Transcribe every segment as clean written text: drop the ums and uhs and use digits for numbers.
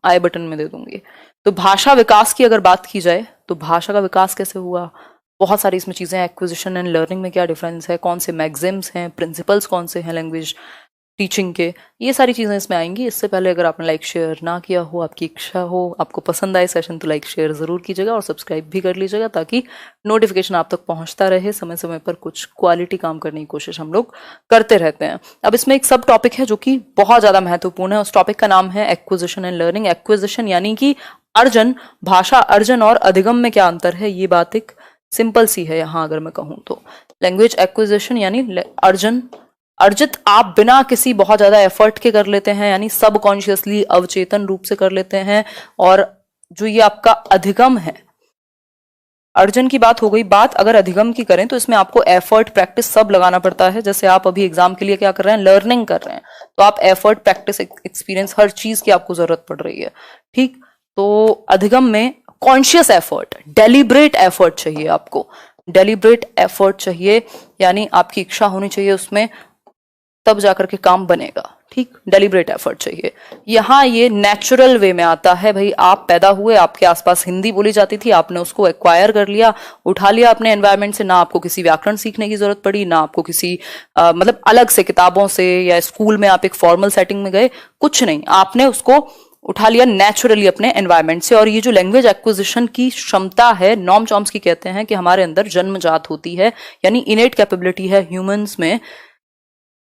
आई button में दे दूंगी। तो भाषा विकास की अगर बात की जाए तो भाषा का विकास कैसे हुआ, बहुत सारी इसमें चीज़ें हैं। एक्विजिशन एंड लर्निंग में क्या डिफरेंस है, कौन से मैगजिम्स हैं, प्रिंसिपल्स कौन से हैं लैंग्वेज टीचिंग के, ये सारी चीज़ें इसमें आएंगी। इससे पहले अगर आपने लाइक शेयर ना किया हो, आपकी इच्छा हो, आपको पसंद आए सेशन, तो लाइक शेयर ज़रूर कीजिएगा और सब्सक्राइब भी कर लीजिएगा ताकि नोटिफिकेशन आप तक पहुंचता रहे। समय समय पर कुछ क्वालिटी काम करने की कोशिश हम लोग करते रहते हैं। अब इसमें एक सब टॉपिक है जो कि बहुत ज़्यादा महत्वपूर्ण है। उस टॉपिक का नाम है एक्विजिशन एंड लर्निंग। एक्विजिशन यानी कि अर्जन, भाषा अर्जन और अधिगम में क्या अंतर है, ये बात एक सिंपल सी है यहाँ अगर मैं कहूँ तो। लैंग्वेज एक्विजिशन यानी अर्जन, अर्जित आप बिना किसी बहुत ज्यादा एफर्ट के कर लेते हैं, यानी सबकॉन्शियसली अवचेतन रूप से कर लेते हैं। और जो ये आपका अधिगम है, अर्जन की बात हो गई। बात अगर अधिगम की करें तो इसमें आपको एफर्ट प्रैक्टिस सब लगाना पड़ता है। जैसे आप अभी एग्जाम के लिए क्या कर रहे हैं, लर्निंग कर रहे हैं, तो आप एफर्ट प्रैक्टिस एक्सपीरियंस हर चीज की आपको जरूरत पड़ रही है। ठीक, तो अधिगम में कॉन्शियस एफर्ट, डेलिब्रेट एफर्ट चाहिए आपको, डेलिब्रेट एफर्ट चाहिए, यानी आपकी इच्छा होनी चाहिए उसमें, तब जाकर के काम बनेगा। ठीक, डेलिब्रेट एफर्ट चाहिए। यहाँ ये नेचुरल वे में आता है। भाई आप पैदा हुए, आपके आसपास हिंदी बोली जाती थी, आपने उसको एक्वायर कर लिया, उठा लिया अपने एनवायरनमेंट से। ना आपको किसी व्याकरण सीखने की जरूरत पड़ी, ना आपको किसी मतलब अलग से किताबों से या स्कूल में आप एक फॉर्मल सेटिंग में गए, कुछ नहीं, आपने उसको उठा लिया नेचुरली अपने एनवायरनमेंट से। और ये जो लैंग्वेज एक्विजिशन की क्षमता है, नॉम चॉम्स्की कहते हैं कि हमारे अंदर जन्मजात होती है, यानी इनेट कैपेबिलिटी है ह्यूमंस में,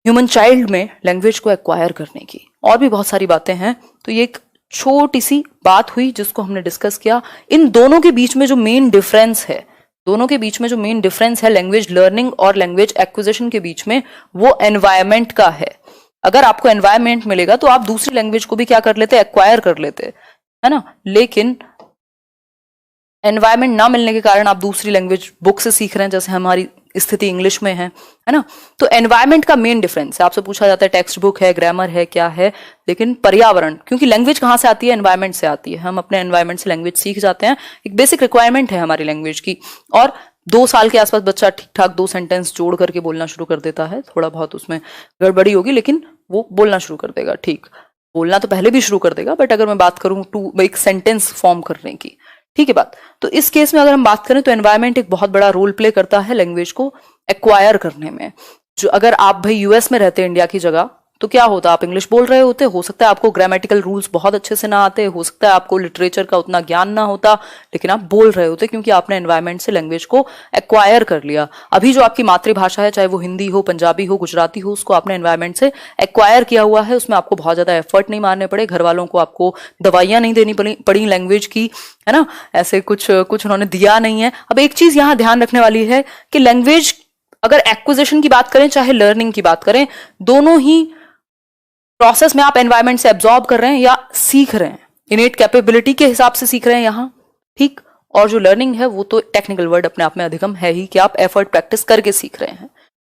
ह्यूमन चाइल्ड में लैंग्वेज को एक्वायर करने की। और भी बहुत सारी बातें हैं। तो ये एक छोटी सी बात हुई जिसको हमने डिस्कस किया। इन दोनों के बीच में जो मेन डिफरेंस है, दोनों के बीच में जो मेन डिफरेंस है लैंग्वेज लर्निंग और लैंग्वेज एक्विजिशन के बीच में, वो एनवायरमेंट का है। अगर आपको एनवायरमेंट मिलेगा तो आप दूसरी लैंग्वेज को भी क्या कर लेते, एक्वायर कर लेते, है ना। लेकिन एनवायरमेंट ना मिलने के कारण आप दूसरी लैंग्वेज बुक से सीख रहे हैं, जैसे हमारी स्थिति इंग्लिश में है ना। तो एनवायरमेंट का मेन डिफरेंस है। आपसे पूछा जाता है टेक्स्ट बुक है, ग्रामर है, क्या है, लेकिन पर्यावरण, क्योंकि लैंग्वेज कहाँ से आती है, एनवायरमेंट से आती है। हम अपने एनवायरमेंट से लैंग्वेज सीख जाते हैं, एक बेसिक रिक्वायरमेंट है हमारी लैंग्वेज की। और 2 साल के आसपास बच्चा ठीक ठाक 2 सेंटेंस जोड़ करके बोलना शुरू कर देता है। थोड़ा बहुत उसमें गड़बड़ी होगी, लेकिन वो बोलना शुरू कर देगा। ठीक, बोलना तो पहले भी शुरू कर देगा, बट अगर मैं बात करूं एक सेंटेंस फॉर्म करने की, ठीक है बात। तो इस केस में अगर हम बात करें तो एनवायरमेंट एक बहुत बड़ा रोल प्ले करता है लैंग्वेज को एक्वायर करने में। जो अगर आप भाई यूएस में रहते हैं इंडिया की जगह, तो क्या होता, आप इंग्लिश बोल रहे होते, हो सकता है आपको ग्रामेटिकल रूल्स बहुत अच्छे से ना आते, हो सकता है आपको लिटरेचर का उतना ज्ञान ना होता, लेकिन आप बोल रहे होते क्योंकि आपने एनवायरमेंट से लैंग्वेज को एक्वायर कर लिया। अभी जो आपकी मातृभाषा है, चाहे वो हिंदी हो, पंजाबी हो, गुजराती हो, उसको आपने एनवायरमेंट से एक्वायर किया हुआ है। उसमें आपको बहुत ज्यादा एफर्ट नहीं मारने पड़े, घर वालों को आपको दवाइयां नहीं देनी पड़ी लैंग्वेज की, है ना, ऐसे कुछ उन्होंने दिया नहीं है। अब एक चीज यहां ध्यान रखने वाली है कि लैंग्वेज, अगर एक्विजिशन की बात करें चाहे लर्निंग की बात करें, दोनों ही प्रोसेस में आप एनवायरनमेंट से एब्जॉर्ब कर रहे हैं या सीख रहे हैं, इनेट कैपेबिलिटी के हिसाब से सीख रहे हैं यहाँ। ठीक, और जो लर्निंग है वो तो टेक्निकल वर्ड अपने आप में अधिगम है ही, कि आप एफर्ट प्रैक्टिस करके सीख रहे हैं।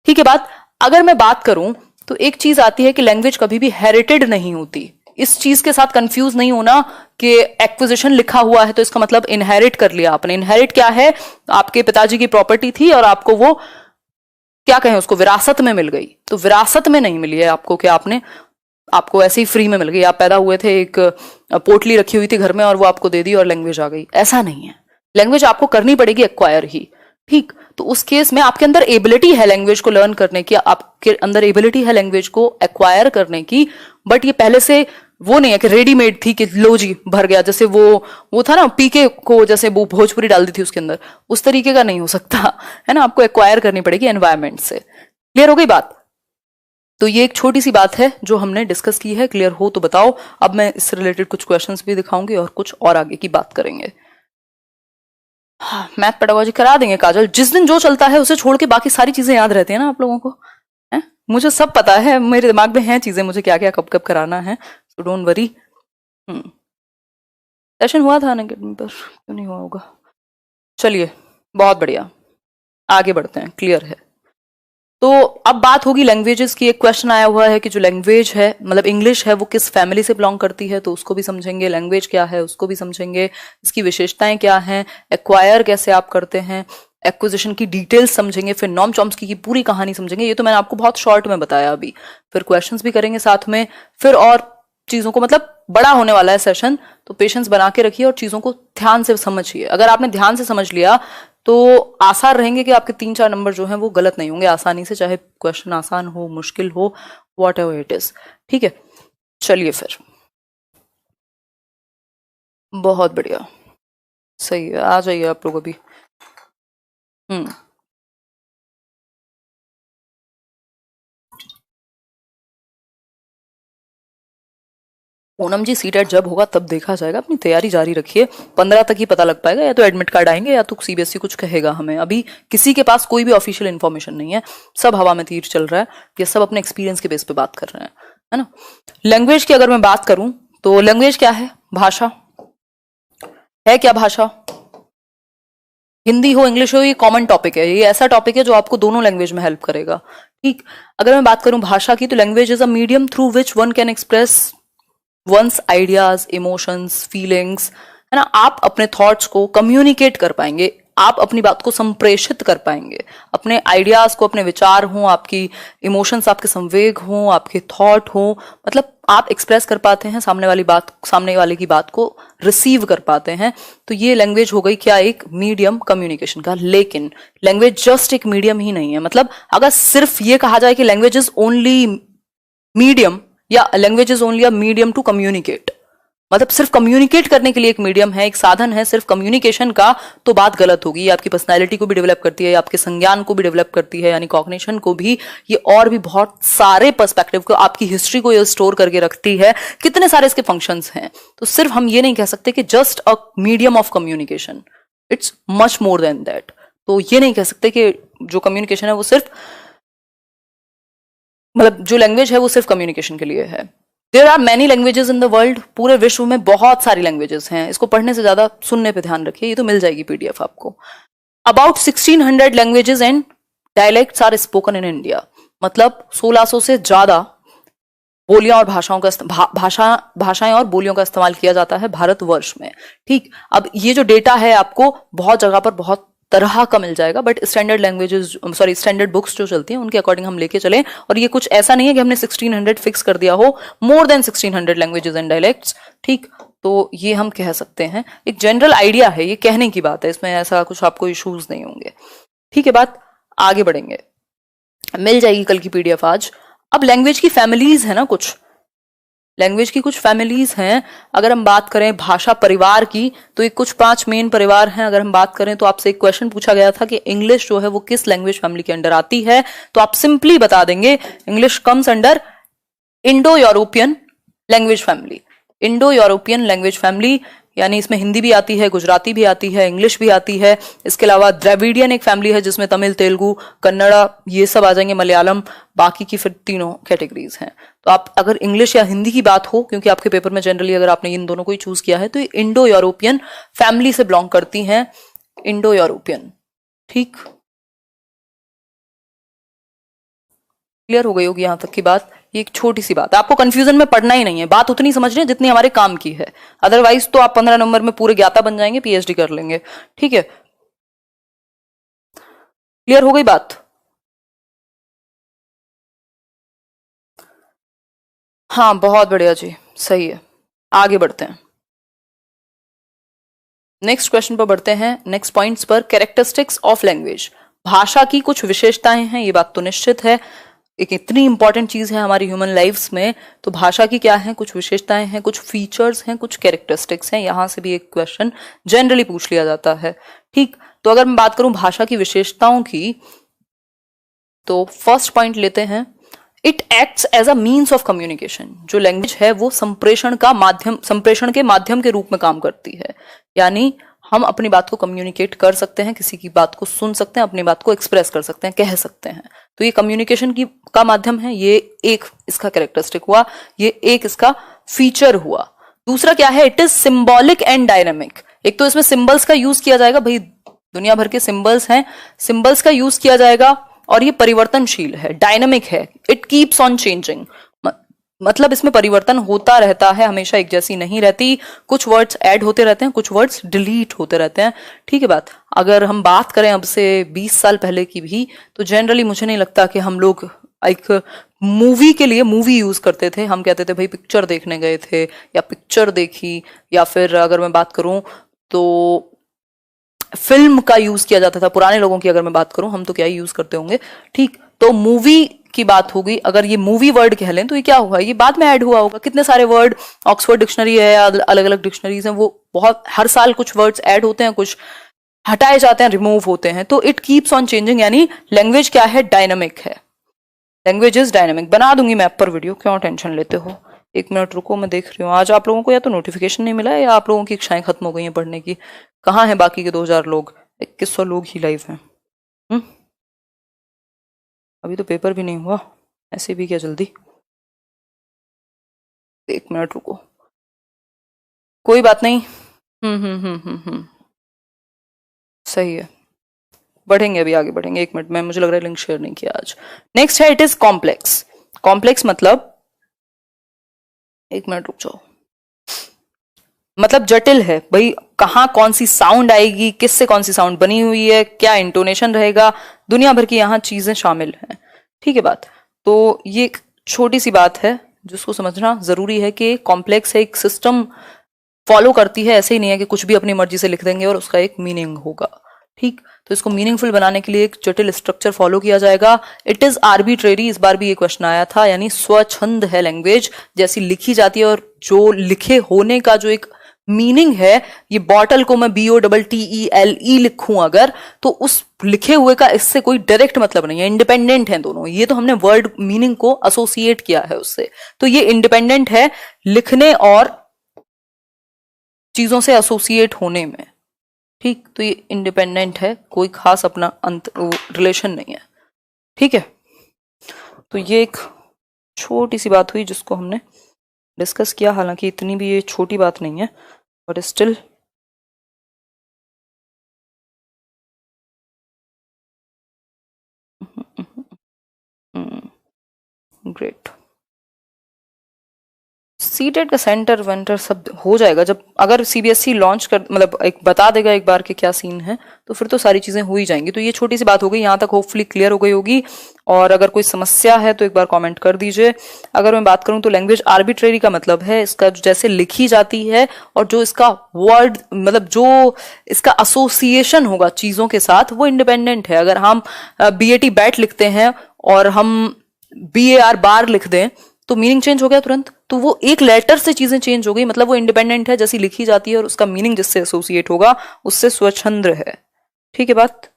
ठीक है बात। अगर मैं बात करूं तो एक चीज आती है कि लैंग्वेज कभी भी हेरिटेड नहीं होती। इस चीज के साथ कंफ्यूज नहीं होना कि एक्विजिशन लिखा हुआ है तो इसका मतलब इनहेरिट कर लिया आपने। इनहेरिट क्या है, आपके पिताजी की प्रॉपर्टी थी और आपको वो क्या कहें उसको विरासत में मिल गई। तो विरासत में नहीं मिली है आपको, क्या आपको ऐसे ही फ्री में मिल गई। आप पैदा हुए थे, एक पोटली रखी हुई थी घर में और वो आपको दे दी और लैंग्वेज आ गई, ऐसा नहीं है। लैंग्वेज आपको करनी पड़ेगी एक्वायर ही। ठीक, तो उस केस में आपके अंदर एबिलिटी है लैंग्वेज को लर्न करने की, आपके अंदर एबिलिटी है लैंग्वेज को एक्वायर करने की, बट ये पहले से वो नहीं है कि रेडीमेड थी कि लो जी भर गया, जैसे वो था ना पीके को, जैसे वो भोजपुरी डाल दी थी उसके अंदर, उस तरीके का नहीं हो सकता, है ना। आपको एक्वायर करनी पड़ेगी एनवायरमेंट से। क्लियर हो गई बात। तो ये एक छोटी सी बात है जो हमने डिस्कस की है। क्लियर हो तो बताओ। अब मैं इससे रिलेटेड कुछ क्वेश्चंस भी दिखाऊंगी और कुछ और आगे की बात करेंगे। हाँ, मैथ पेडागोजी करा देंगे काजल। जिस दिन जो चलता है उसे छोड़ के बाकी सारी चीजें याद रहती है ना आप लोगों को, है? मुझे सब पता है, मेरे दिमाग में हैं चीजें, मुझे क्या क्या कब कब कराना है, सो डोंट वरी। सेशन हुआ था ना पर क्यों नहीं हुआ होगा। चलिए बहुत बढ़िया, आगे बढ़ते हैं। क्लियर है। तो अब बात होगी लैंग्वेजेस की। एक क्वेश्चन आया हुआ है कि जो लैंग्वेज है, मतलब इंग्लिश है, वो किस फैमिली से बिलोंग करती है, तो उसको भी समझेंगे। लैंग्वेज क्या है उसको भी समझेंगे, इसकी विशेषताएं क्या हैं, एक्वायर कैसे आप करते हैं, एक्विजिशन की डिटेल्स समझेंगे, फिर नॉम चॉम्स्की की पूरी कहानी समझेंगे। ये तो मैंने आपको बहुत शॉर्ट में बताया अभी। फिर क्वेश्चंस भी करेंगे साथ में, फिर और चीजों को, मतलब बड़ा होने वाला है सेशन, तो पेशेंस बना के रखिए और चीजों को ध्यान से समझिए। अगर आपने ध्यान से समझ लिया तो आसार रहेंगे कि आपके 3-4 नंबर जो हैं वो गलत नहीं होंगे आसानी से, चाहे क्वेश्चन आसान हो मुश्किल हो, वॉट एवर इट इज। ठीक है, चलिए फिर। बहुत बढ़िया, सही है, आ जाइए आप लोग अभी। पूनम जी, सीटेट जब होगा तब देखा जाएगा, अपनी तैयारी जारी रखिए। 15 तक ही पता लग पाएगा, या तो एडमिट कार्ड आएंगे या तो सीबीएसई कुछ कहेगा हमें। अभी किसी के पास कोई भी ऑफिशियल इन्फॉर्मेशन नहीं है, सब हवा में तीर चल रहा है, ये सब अपने एक्सपीरियंस के बेस पे बात कर रहे हैं, है ना। लैंग्वेज की अगर मैं बात करूं तो लैंग्वेज क्या है? भाषा है। क्या भाषा? हिंदी हो इंग्लिश हो, ये कॉमन टॉपिक है, ये ऐसा टॉपिक है जो आपको दोनों लैंग्वेज में हेल्प करेगा। ठीक, अगर मैं बात करूं भाषा की, तो language is a medium through which one can express once ideas, emotions, feelings, है ना। आप अपने थॉट्स को कम्युनिकेट कर पाएंगे, आप अपनी बात को संप्रेषित कर पाएंगे, अपने आइडियाज को, अपने विचार हों, आपकी इमोशंस, आपके संवेग हों, आपके थॉट हों, मतलब आप एक्सप्रेस कर पाते हैं सामने वाले की बात को रिसीव कर पाते हैं। तो ये लैंग्वेज हो गई क्या? एक मीडियम कम्युनिकेशन का। लेकिन लैंग्वेज जस्ट एक मीडियम ही नहीं है। मतलब अगर सिर्फ ये कहा जाए कि लैंग्वेज इज ओनली मीडियम, या language is only a medium to communicate, मतलब सिर्फ कम्युनिकेट करने के लिए एक मीडियम है, एक साधन है सिर्फ कम्युनिकेशन का, तो बात गलत होगी। ये आपकी पर्सनैलिटी को भी डेवलप करती है, आपके संज्ञान को भी डेवलप करती है, यानी कॉग्निशन को भी, ये और भी बहुत सारे पर्सपेक्टिव को, आपकी हिस्ट्री को ये स्टोर करके रखती है। कितने सारे इसके फंक्शंस हैं। तो सिर्फ हम ये नहीं कह सकते कि just a medium of communication, it's much more than that. तो ये नहीं कह सकते कि जो कम्युनिकेशन है वो सिर्फ, मतलब जो लैंग्वेज है वो सिर्फ कम्युनिकेशन के लिए है। There are many languages in the world, पूरे विश्व में बहुत सारी लैंग्वेजेस हैं। इसको पढ़ने से ज्यादा सुनने पे ध्यान रखिए, ये तो मिल जाएगी पीडीएफ आपको। About 1600 languages and dialects are spoken in India, मतलब 1600 से ज्यादा बोलियां और भाषाओं का भाषाएं और बोलियों का इस्तेमाल किया जाता है भारतवर्ष में। ठीक, अब ये जो डेटा है आपको बहुत जगह पर बहुत तरह का मिल जाएगा, but standard languages, sorry standard books जो चलती हैं उनके अकॉर्डिंग हम लेके चलें। और ये कुछ ऐसा नहीं है कि हमने 1600 फिक्स कर दिया हो, more than 1600 languages and dialects. ठीक, तो ये हम कह सकते हैं, एक जनरल आइडिया है, ये कहने की बात है, इसमें ऐसा कुछ आपको इश्यूज नहीं होंगे। ठीक है, बात आगे बढ़ेंगे, मिल जाएगी कल की पीडीएफ आज। अब लैंग्वेज की फैमिलीज है ना, कुछ लैंग्वेज की कुछ फैमिलीज हैं। अगर हम बात करें भाषा परिवार की, तो ये कुछ 5 मेन परिवार हैं। अगर हम बात करें तो आपसे एक क्वेश्चन पूछा गया था कि इंग्लिश जो है वो किस लैंग्वेज फैमिली के अंडर आती है, तो आप सिंपली बता देंगे English comes under Indo European language family. Indo European language family, यानी इसमें हिंदी भी आती है, गुजराती भी आती है, इंग्लिश भी आती है। इसके अलावा द्रविडियन एक फैमिली है जिसमें तमिल, तेलुगु, कन्नड़ा ये सब आ जाएंगे, मलयालम, बाकी की फिर तीनों कैटेगरीज हैं। तो आप अगर इंग्लिश या हिंदी की बात हो, क्योंकि आपके पेपर में जनरली अगर आपने इन दोनों को ही चूज किया है, तो ये इंडो यूरोपियन फैमिली से बिलोंग करती हैं, इंडो यूरोपियन। ठीक, क्लियर हो गई होगी यहां तक की बात। ये एक छोटी सी बात है, आपको कंफ्यूजन में पढ़ना ही नहीं है, बात उतनी समझ रहे हैं जितनी हमारे काम की है। अदरवाइज तो आप 15 नंबर में पूरे ज्ञाता बन जाएंगे, पीएचडी कर लेंगे। ठीक है, क्लियर हो गई बात। हाँ, बहुत बढ़िया जी, सही है। आगे बढ़ते हैं, नेक्स्ट क्वेश्चन पर बढ़ते हैं, नेक्स्ट पॉइंट्स पर। कैरेक्टरिस्टिक्स ऑफ लैंग्वेज, भाषा की कुछ विशेषताएं हैं, ये बात तो निश्चित है, एक इतनी इंपॉर्टेंट चीज है हमारी ह्यूमन लाइफ्स में, तो भाषा की क्या है, कुछ विशेषताएं हैं, कुछ फीचर्स हैं, कुछ कैरेक्टरिस्टिक्स हैं। यहां से भी एक क्वेश्चन जनरली पूछ लिया जाता है। ठीक, तो अगर मैं बात करूं भाषा की विशेषताओं की, तो फर्स्ट पॉइंट लेते हैं, it acts as a means of communication. जो लैंग्वेज है वो संप्रेषण के माध्यम के रूप में काम करती है, यानी हम अपनी बात को कम्युनिकेट कर सकते हैं, किसी की बात को सुन सकते हैं, अपनी बात को एक्सप्रेस कर सकते हैं, कह सकते हैं। तो ये कम्युनिकेशन का माध्यम है, ये एक इसका कैरेक्टरिस्टिक हुआ, ये एक इसका फीचर हुआ। दूसरा क्या है, it is symbolic and dynamic. एक तो इसमें सिंबल्स का यूज किया जाएगा, भाई दुनिया भर के सिंबल्स हैं, सिंबल्स का यूज किया जाएगा, और ये परिवर्तनशील है, डायनामिक है, इट कीप्स ऑन चेंजिंग, मतलब इसमें परिवर्तन होता रहता है, हमेशा एक जैसी नहीं रहती। कुछ वर्ड्स ऐड होते रहते हैं, कुछ वर्ड्स डिलीट होते रहते हैं। ठीक है बात। अगर हम बात करें अब से 20 साल पहले की भी, तो जनरली मुझे नहीं लगता कि हम लोग एक मूवी के लिए मूवी यूज करते थे, हम कहते थे भाई पिक्चर देखने गए थे या पिक्चर देखी, या फिर अगर मैं बात करूं तो फिल्म का यूज किया जाता था। पुराने लोगों की अगर मैं बात करूं, हम तो क्या ही यूज करते होंगे, ठीक। तो मूवी की बात होगी, अगर ये मूवी वर्ड कह लें तो ये क्या हुआ, ये बाद में ऐड हुआ होगा। कितने सारे वर्ड, ऑक्सफोर्ड डिक्शनरी है, अलग अलग डिक्शनरीज हैं, वो बहुत हर साल कुछ वर्ड्स ऐड होते हैं, कुछ हटाए जाते हैं, रिमूव होते हैं। तो इट कीप्स ऑन चेंजिंग, यानी लैंग्वेज क्या है, डायनामिक है। Language is dynamic. बना दूंगी मैं ऐप पर वीडियो, क्यों टेंशन लेते हो। 1 मिनट रुको, मैं देख रही हूँ आज आप लोगों को या तो नोटिफिकेशन नहीं मिला है या आप लोगों की इच्छाएं खत्म हो गई हैं पढ़ने की। कहाँ है बाकी के 2000 लोग, 2100 लोग ही लाइव हैं। अभी तो पेपर भी नहीं हुआ, ऐसे भी क्या जल्दी। 1 मिनट रुको, कोई बात नहीं। सही है, बढ़ेंगे, अभी आगे बढ़ेंगे। 1 मिनट में, मुझे लग रहा है लिंक शेयर नहीं किया आज। नेक्स्ट है, इट इज कॉम्प्लेक्स। कॉम्प्लेक्स मतलब, 1 मिनट रुक जाओ, मतलब जटिल है भाई। कहाँ कौन सी साउंड आएगी, किससे कौन सी साउंड बनी हुई है, क्या इंटोनेशन रहेगा, दुनिया भर की यहाँ चीजें शामिल हैं, ठीक है बात। तो ये एक छोटी सी बात है जिसको समझना जरूरी है कि कॉम्प्लेक्स है, एक सिस्टम फॉलो करती है, ऐसे ही नहीं है कि कुछ भी अपनी मर्जी से लिख देंगे और उसका एक मीनिंग होगा, ठीक। तो इसको मीनिंगफुल बनाने के लिए एक जटिल स्ट्रक्चर फॉलो किया जाएगा। इट इज आर्बिट्रेरी, इस बार भी ये क्वेश्चन आया था, यानी स्वच्छंद है लैंग्वेज, जैसी लिखी जाती है। और जो लिखे होने का जो एक मीनिंग है, ये बॉटल को मैं BOTTELE लिखूं अगर, तो उस लिखे हुए का इससे कोई डायरेक्ट मतलब नहीं है, इंडिपेंडेंट है दोनों। ये तो हमने वर्ड मीनिंग को एसोसिएट किया है उससे, तो ये इंडिपेंडेंट है लिखने और चीजों से एसोसिएट होने में, ठीक। तो ये इंडिपेंडेंट है, कोई खास अपना रिलेशन नहीं है, ठीक है। तो ये एक छोटी सी बात हुई जिसको हमने डिस्कस किया, हालांकि इतनी भी ये छोटी बात नहीं है, बट स्टिल ग्रेट। सीटेट का सेंटर वेंटर सब हो जाएगा जब, अगर CBSE लॉन्च कर, मतलब एक बता देगा एक बार के क्या सीन है, तो फिर तो सारी चीजें हो ही जाएंगी। तो ये छोटी सी बात हो गई, यहाँ तक होपफुली क्लियर हो गई होगी। और अगर कोई समस्या है तो एक बार कमेंट कर दीजिए। अगर मैं बात करूं तो लैंग्वेज आर्बिट्रेरी का मतलब है इसका जैसे लिखी जाती है, और जो इसका वर्ड, मतलब जो इसका एसोसिएशन होगा चीजों के साथ, वो इंडिपेंडेंट है। अगर हम BAT बैट लिखते हैं और हम BAR बार लिख दें तो मीनिंग चेंज हो गया तुरंत। तो वो एक लेटर से चीजें चेंज हो गई, मतलब वो इंडिपेंडेंट है, जैसी लिखी जाती है और उसका मीनिंग जिससे एसोसिएट होगा उससे स्वच्छंद है, ठीक है बात।